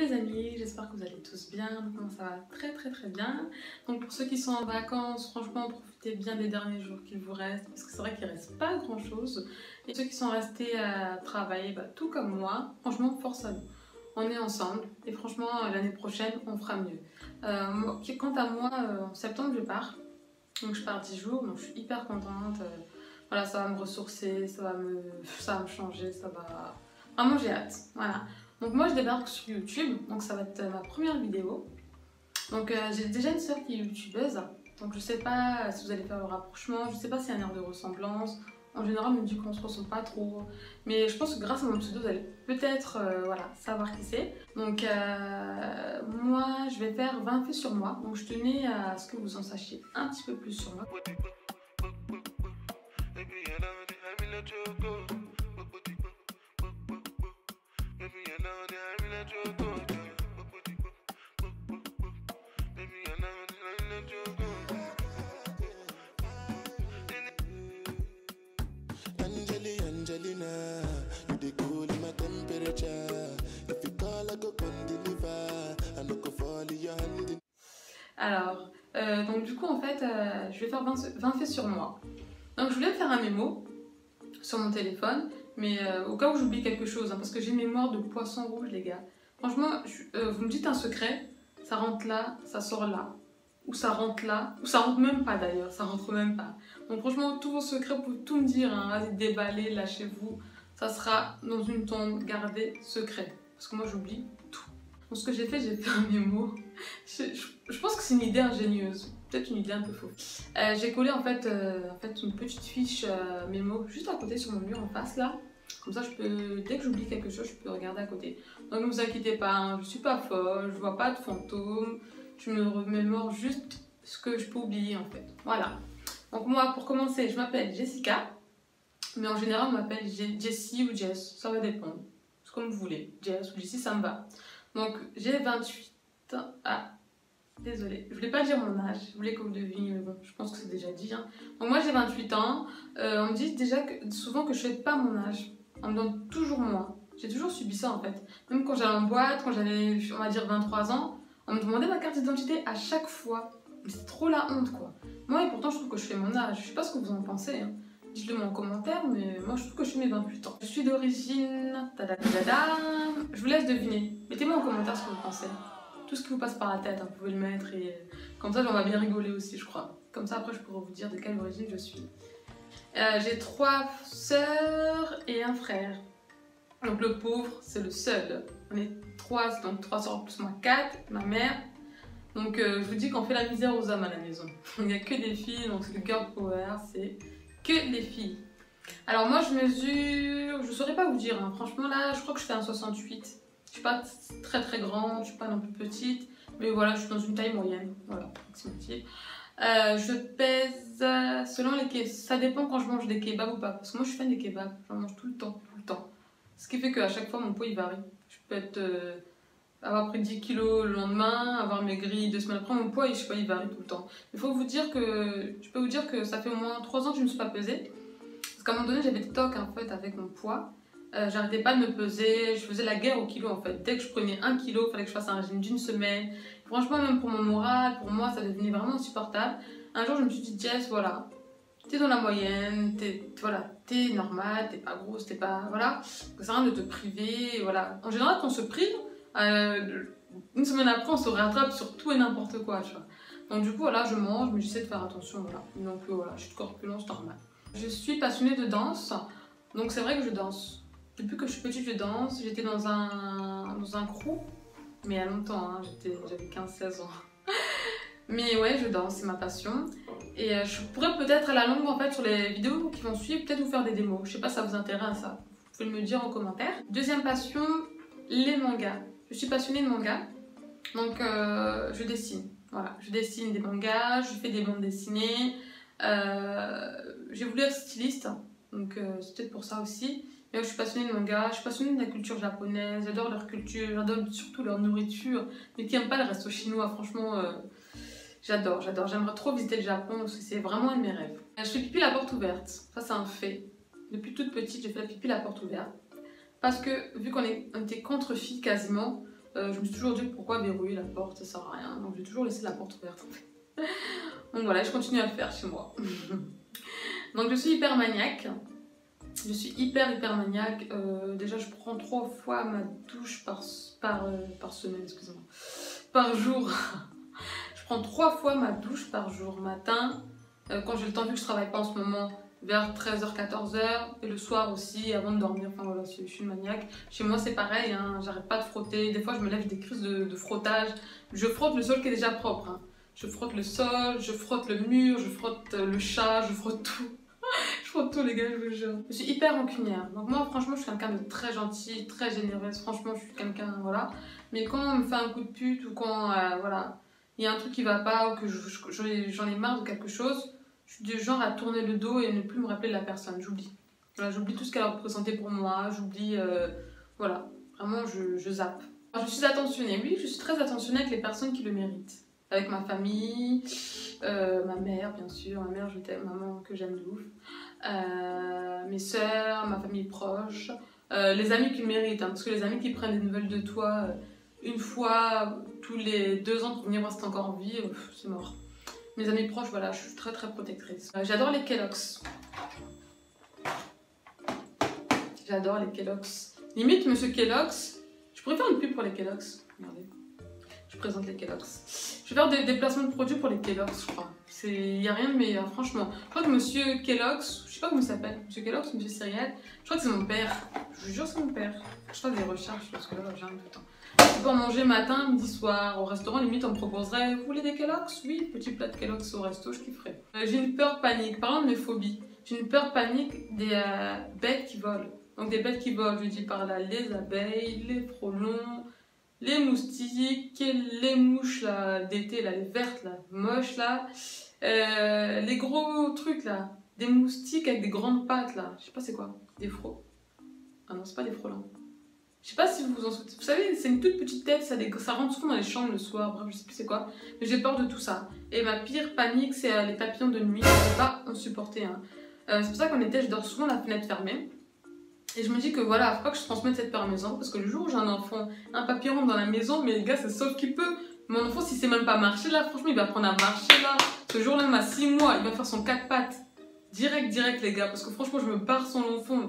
les amis, j'espère que vous allez tous bien, moi ça va très bien. Donc pour ceux qui sont en vacances, franchement profitez bien des derniers jours qu'il vous reste, parce que c'est vrai qu'il ne reste pas grand chose. Et ceux qui sont restés à travailler, tout comme moi, franchement force à nous. On est ensemble et franchement l'année prochaine on fera mieux. Quant à moi, en septembre je pars, donc je pars 10 jours, donc je suis hyper contente. Voilà, ça va me ressourcer, ça va me changer, ça va... Vraiment j'ai hâte, voilà. Donc moi je débarque sur YouTube, donc ça va être ma première vidéo. Donc j'ai déjà une soeur qui est youtubeuse, donc je sais pas si vous allez faire le rapprochement, je sais pas s'il y a un air de ressemblance. En général on me dit qu'on se ressemble pas trop, mais je pense que grâce à mon pseudo vous allez peut-être voilà, savoir qui c'est. Donc moi je vais faire 20 faits sur moi, donc je tenais à ce que vous en sachiez un petit peu plus sur moi. Alors, donc du coup en fait, je vais faire 20 faits sur moi. Donc je voulais faire un mémo sur mon téléphone, mais au cas où j'oublie quelque chose, parce que j'ai une mémoire de poisson rouge les gars. Franchement, vous me dites un secret, ça rentre là, ça sort là, ou ça rentre là, ou ça rentre même pas d'ailleurs, ça rentre même pas. Donc franchement, tous vos secrets, vous pouvez tout me dire, hein, vas-y déballez, lâchez-vous, ça sera dans une tombe, gardez secret, parce que moi j'oublie tout. Donc ce que j'ai fait un mémo. Je pense que c'est une idée ingénieuse, peut-être une idée un peu fausse. J'ai collé en fait une petite fiche mémo juste à côté sur mon mur en face là. Comme ça, dès que j'oublie quelque chose, je peux regarder à côté. Donc ne vous inquiétez pas, hein, je suis pas folle, je vois pas de fantômes. Je me remémore juste ce que je peux oublier en fait. Voilà. Donc moi, pour commencer, je m'appelle Jessica. Mais en général, on m'appelle Jessie ou Jess. Ça va dépendre. C'est comme vous voulez. Jess ou Jessie, ça me va. Donc j'ai 28 ans. Ah, désolée. Je voulais pas dire mon âge. Je voulais que vous deviniez, mais bon, je pense que c'est déjà dit. Hein. Donc moi j'ai 28 ans. On me dit déjà souvent que je fais pas mon âge. On me donne toujours moins. J'ai toujours subi ça en fait. Même quand j'allais en boîte, quand j'avais, on va dire 23 ans, on me demandait ma carte d'identité à chaque fois. C'est trop la honte quoi. Moi et pourtant je trouve que je fais mon âge. Je sais pas ce que vous en pensez. Hein. Dites-le moi en commentaire, mais moi je trouve que je suis mes 28 ans. Je suis d'origine... Je vous laisse deviner. Mettez-moi en commentaire ce que vous pensez. Tout ce qui vous passe par la tête, hein, vous pouvez le mettre et comme ça on va bien rigoler aussi je crois. Comme ça après je pourrai vous dire de quelle origine je suis. J'ai 3 sœurs et un frère. Donc le pauvre c'est le seul. On est 3, donc 3 sœurs plus moi 4, ma mère. Donc je vous dis qu'on fait la misère aux hommes à la maison. Il n'y a que des filles, donc c'est le girl power, c'est que des filles. Alors moi je mesure, je saurais pas vous dire, hein. Franchement là je crois que je fais un 68. Je suis pas très grande, je suis pas non plus petite, mais voilà je suis dans une taille moyenne, voilà, approximative. Je pèse selon les kebabs, ça dépend quand je mange des kebabs ou pas, parce que moi je suis fan des kebabs, j'en mange tout le temps. Ce qui fait qu'à chaque fois mon poids il varie. Je peux être, avoir pris 10 kilos le lendemain, avoir maigri 2 semaines après, mon poids je sais pas, il varie tout le temps. Il faut vous dire que, je peux vous dire que ça fait au moins 3 ans que je ne me suis pas pesée. Parce qu'à un moment donné, j'avais des tocs en fait avec mon poids. J'arrêtais pas de me peser, je faisais la guerre au kilo en fait. Dès que je prenais 1 kilo, il fallait que je fasse un régime d'une semaine. Franchement, même pour mon moral, pour moi, ça devenait vraiment insupportable. Un jour, je me suis dit, Jess, voilà, t'es dans la moyenne, t'es normale, t'es pas grosse, t'es pas. Voilà, ça sert à rien de te priver. Voilà. En général, quand on se prive, une semaine après, on se rattrape sur tout et n'importe quoi, tu vois. Donc, du coup, voilà, je mange, mais j'essaie de faire attention, voilà. Donc, voilà, je suis de corpulence normale. Je suis passionnée de danse, donc c'est vrai que je danse. Depuis que je suis petite, je danse. J'étais dans un crew, mais il y a longtemps, hein, j'avais 15-16 ans. Mais ouais, je danse, c'est ma passion. Et je pourrais peut-être à la longue, en fait, sur les vidéos qui vont suivre, peut-être vous faire des démos. Je sais pas si ça vous intéresse, ça. Vous pouvez me le dire en commentaire. Deuxième passion, les mangas. Je suis passionnée de mangas, donc je dessine. Voilà, je dessine des mangas, je fais des bandes dessinées. J'ai voulu être styliste, donc c'est peut-être pour ça aussi. Mais je suis passionnée de manga, je suis passionnée de la culture japonaise, j'adore leur culture, j'adore surtout leur nourriture. Mais qui n'aime pas le resto chinois, franchement, j'adore. J'aimerais trop visiter le Japon parce que c'est vraiment un de mes rêves. Je fais pipi la porte ouverte, ça c'est un fait. Depuis toute petite, j'ai fait la pipi la porte ouverte. Parce que vu qu'on était contre filles quasiment, Je me suis toujours dit pourquoi verrouiller la porte, ça sert à rien. Donc j'ai toujours laissé la porte ouverte. Donc voilà, je continue à le faire chez moi. Donc je suis hyper maniaque. Je suis hyper maniaque. Déjà je prends 3 fois ma douche par semaine, excusez-moi. Par jour. Je prends 3 fois ma douche par jour. Matin, quand j'ai le temps, vu que je travaille pas en ce moment, vers 13h-14h, et le soir aussi, avant de dormir. Enfin voilà, je suis une maniaque. Chez moi c'est pareil, hein, j'arrête pas de frotter. Des fois je me lève des crises de frottage. Je frotte le sol qui est déjà propre. Hein. Je frotte le sol, je frotte le mur, je frotte le chat, je frotte tout. Je frotte tout les gars, je vous jure. Je suis hyper rancunière. Donc moi franchement je suis quelqu'un de très gentil, très généreuse. Franchement je suis quelqu'un, voilà. Mais quand on me fait un coup de pute ou quand, voilà, il y a un truc qui va pas ou que j'en ai marre de quelque chose, je suis du genre à tourner le dos et ne plus me rappeler de la personne, j'oublie. Voilà, j'oublie tout ce qu'elle a représenté pour moi, j'oublie, voilà, vraiment je zappe. Alors, je suis attentionnée, oui, je suis très attentionnée avec les personnes qui le méritent. Avec ma famille, ma mère bien sûr, ma mère je t'aime, maman que j'aime de ouf, mes soeurs, ma famille proche, les amis qui le méritent, hein, parce que les amis qui prennent des nouvelles de toi une fois tous les 2 ans pour venir voir si t'es encore en vie, c'est mort. Mes amis proches, voilà, je suis très protectrice. J'adore les Kellogg's. J'adore les Kellogg's. Limite, monsieur Kellogg's, je pourrais faire une pub pour les Kellogg's. Regardez. Je présente les Kellogg's. Je vais faire des placements de produits pour les Kellogg's, je crois. Il n'y a rien de meilleur, franchement. Je crois que monsieur Kellogg's, je sais pas comment il s'appelle, monsieur Kellogg's, monsieur Céréales, je crois que c'est mon père. Je vous jure, c'est mon père. Je fais des recherches parce que là, j'ai rien du temps. Je peux en manger matin, midi, soir. Au restaurant, limite, on me proposerait, vous voulez des Kellogg's? Oui, petit plat de Kellogg's au resto, je kifferais. J'ai une peur panique. Parlant de mes phobies, j'ai une peur panique des bêtes qui volent. Donc des bêtes qui volent, je dis par là, les abeilles, les frelons, les moustiques, les mouches là d'été, là, les vertes là, moches là, les gros trucs là, des moustiques avec des grandes pattes là, je sais pas c'est quoi, des frelons. Ah non, c'est pas des frelons. Je sais pas si vous vous en souvenez. Vous savez, c'est une toute petite tête, ça rentre souvent dans les chambres le soir, bref, je sais plus c'est quoi. Mais j'ai peur de tout ça. Et ma pire panique, c'est les papillons de nuit. Je peux pas en supporter. Hein. C'est pour ça qu'en été, je dors souvent la fenêtre fermée. Et je me dis que voilà, faut pas que je transmette cette peur à mes enfants. Parce que le jour où j'ai un enfant, un papillon rentre dans la maison, mais les gars, c'est sauf qu'il peut. Mon enfant, s'il sait même pas marcher là, franchement, il va apprendre à marcher là. Ce jour-là, même à 6 mois, il va faire son 4 pattes. Direct les gars, parce que franchement je me barre son enfant,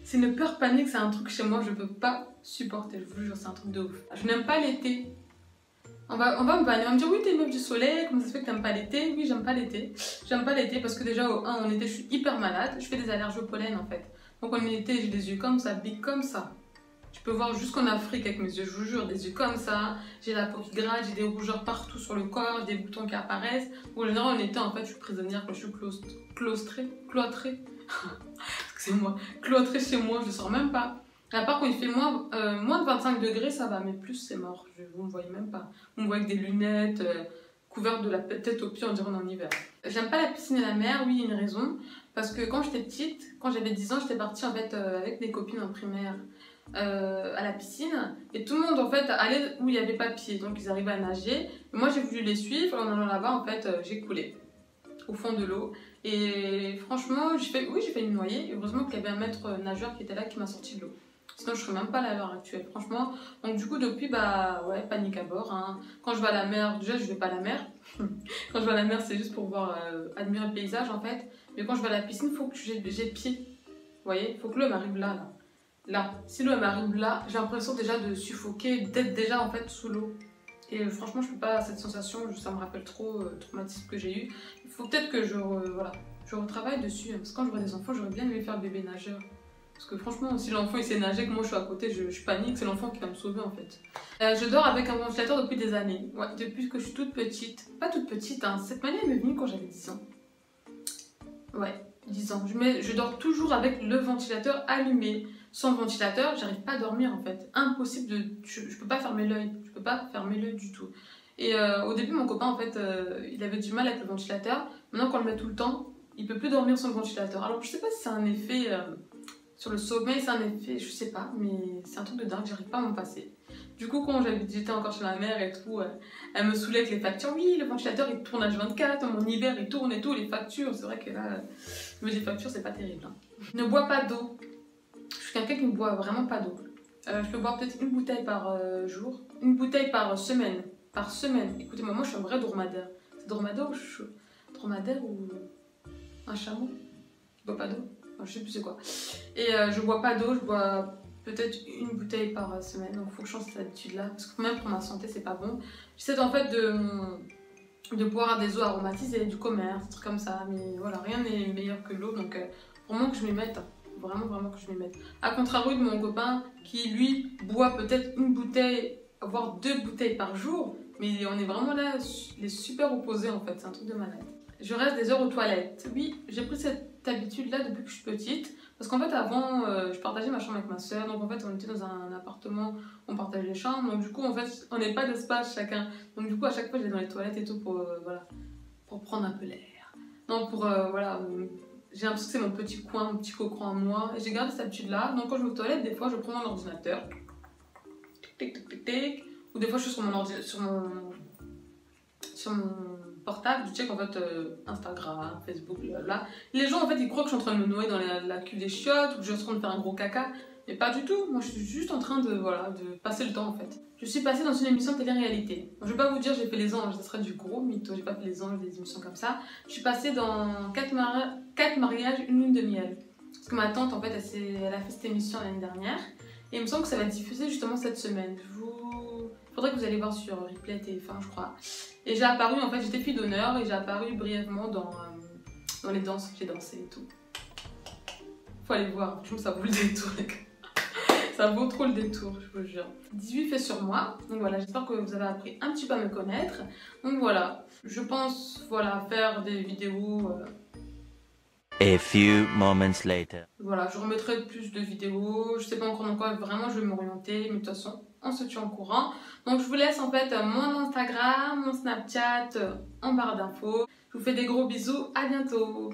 c'est une peur panique, c'est un truc chez moi, je peux pas supporter, je vous jure, c'est un truc de ouf. Je n'aime pas l'été. On va me vanner, on va me dire oui t'es une meuf du soleil, comment ça se fait que t'aimes pas l'été? Oui j'aime pas l'été, parce que déjà en été je suis hyper malade, je fais des allergies au pollen en fait. Donc en été j'ai des yeux comme ça, big comme ça. Je peux voir jusqu'en Afrique avec mes yeux, je vous jure, des yeux comme ça, j'ai la peau qui gratte, j'ai des rougeurs partout sur le corps, des boutons qui apparaissent. En général en été en fait je suis prisonnière quand je suis cloîtrée, excusez-moi, cloîtrée chez moi, je sors même pas. À part quand il fait moins de 25 degrés ça va, mais plus c'est mort, vous me voyez même pas. Vous me voyez avec des lunettes, couverte de la tête aux pieds, on dirait en hiver. J'aime pas la piscine et la mer, oui il y a une raison, parce que quand j'étais petite, quand j'avais 10 ans, j'étais partie en fait avec des copines en primaire. À la piscine et tout le monde en fait allait où il n'y avait pas de pied, donc ils arrivaient à nager et moi j'ai voulu les suivre. En allant là-bas en fait j'ai coulé au fond de l'eau et franchement j'ai fait une noyée. Heureusement qu'il y avait un maître nageur qui était là qui m'a sorti de l'eau, sinon je serais même pas là à l'heure actuelle franchement. Donc du coup depuis bah ouais, panique à bord hein. Quand je vais à la mer, déjà je vais pas à la mer quand je vais à la mer c'est juste pour voir admirer le paysage en fait, mais quand je vais à la piscine faut que j'ai pied, vous voyez, faut que l'eau m'arrive là. Là, si l'eau m'arrive là, j'ai l'impression déjà de suffoquer, d'être déjà en fait sous l'eau. Et franchement, je peux pas, cette sensation, ça me rappelle trop traumatisme que j'ai eu. Il faut peut-être que je retravaille dessus, hein, parce que quand j'aurai des enfants, j'aurais bien aimé faire le bébé nageur. Parce que franchement, si l'enfant il sait nager, que moi je suis à côté, je panique, c'est l'enfant qui va me sauver en fait. Je dors avec un ventilateur depuis des années, ouais, depuis que je suis toute petite. Pas toute petite, hein, cette manie m'est venue quand j'avais 10 ans. Ouais, 10 ans. Je dors toujours avec le ventilateur allumé. Sans ventilateur, j'arrive pas à dormir en fait. Impossible de... Je peux pas fermer l'œil. Je peux pas fermer l'œil du tout. Et au début, mon copain en fait, il avait du mal avec le ventilateur. Maintenant, quand on le met tout le temps, il peut plus dormir sans le ventilateur. Alors, je sais pas si c'est un effet sur le sommeil, c'est un effet, je sais pas, mais c'est un truc de dingue, j'arrive pas à m'en passer. Du coup, quand j'étais encore chez ma mère et tout, elle me saoulait avec les factures. Oui, le ventilateur il tourne H24, mon hiver il tourne et tout, les factures. C'est vrai que là, mais les factures, c'est pas terrible. Hein. Ne bois pas d'eau. Je suis quelqu'un qui ne boit vraiment pas d'eau. Je peux boire peut-être une bouteille par jour, une bouteille par semaine. Par semaine. Écoutez-moi, moi je suis un vrai dromadaire. C'est dromadaire ou dromadaire ou un chameau qui boit pas d'eau? Enfin, je sais plus c'est quoi. Et je bois pas d'eau, je bois peut-être une bouteille par semaine. Donc il faut que je change cette habitude-là. Parce que même pour ma santé, c'est pas bon. J'essaie en fait de boire des eaux aromatisées, du commerce, des trucs comme ça. Mais voilà, rien n'est meilleur que l'eau. Donc vraiment que je m'y mette. Vraiment que je m'y mette. A contrario de mon copain qui, lui, boit peut-être une bouteille, voire 2 bouteilles par jour. Mais on est vraiment là, les super opposés en fait. C'est un truc de malade. Je reste des heures aux toilettes. Oui, j'ai pris cette habitude-là depuis que je suis petite. Parce qu'en fait, avant, je partageais ma chambre avec ma soeur. Donc en fait, on était dans un appartement, on partage les chambres. Donc du coup, en fait, on n'est pas d'espace chacun. Donc du coup, à chaque fois, j'allais dans les toilettes et tout pour, voilà, pour prendre un peu l'air. Non, pour, voilà, j'ai l'impression que c'est mon petit coin, mon petit cocon à moi. Et j'ai gardé cette habitude-là. Donc quand je vais aux toilettes, des fois, je prends mon ordinateur. Tic, tic, tic, tic. Ou des fois, je suis sur mon portable, je check en fait Instagram, Facebook, blablabla. Les gens en fait ils croient que je suis en train de me noyer dans la cuve des chiottes ou que je suis en train de faire un gros caca, mais pas du tout. Moi je suis juste en train de, voilà, de passer le temps en fait. Je suis passée dans une émission de télé-réalité. Je vais pas vous dire j'ai fait les anges, ça serait du gros mytho, j'ai pas fait les anges, des émissions comme ça. Je suis passée dans 4 mariages, une lune de miel. Parce que ma tante en fait elle a fait cette émission l'année dernière et il me semble que ça va être diffusé justement cette semaine. Faudrait que vous allez voir sur Replay TF1 je crois. Et j'ai apparu, en fait, j'étais fille d'honneur et j'ai apparu brièvement dans les danses, j'ai dansé et tout. Faut aller voir, je trouve que ça vaut le détour, les gars. Ça vaut trop le détour, je vous jure. 18 faits sur moi, donc voilà, j'espère que vous avez appris un petit peu à me connaître. Donc voilà, je pense, voilà, faire des vidéos... A few moments later. Voilà, je remettrai plus de vidéos, je sais pas encore dans quoi vraiment je vais m'orienter, mais de toute façon, on se tient au courant. Donc je vous laisse en fait mon Instagram, mon Snapchat en barre d'infos. Je vous fais des gros bisous, à bientôt.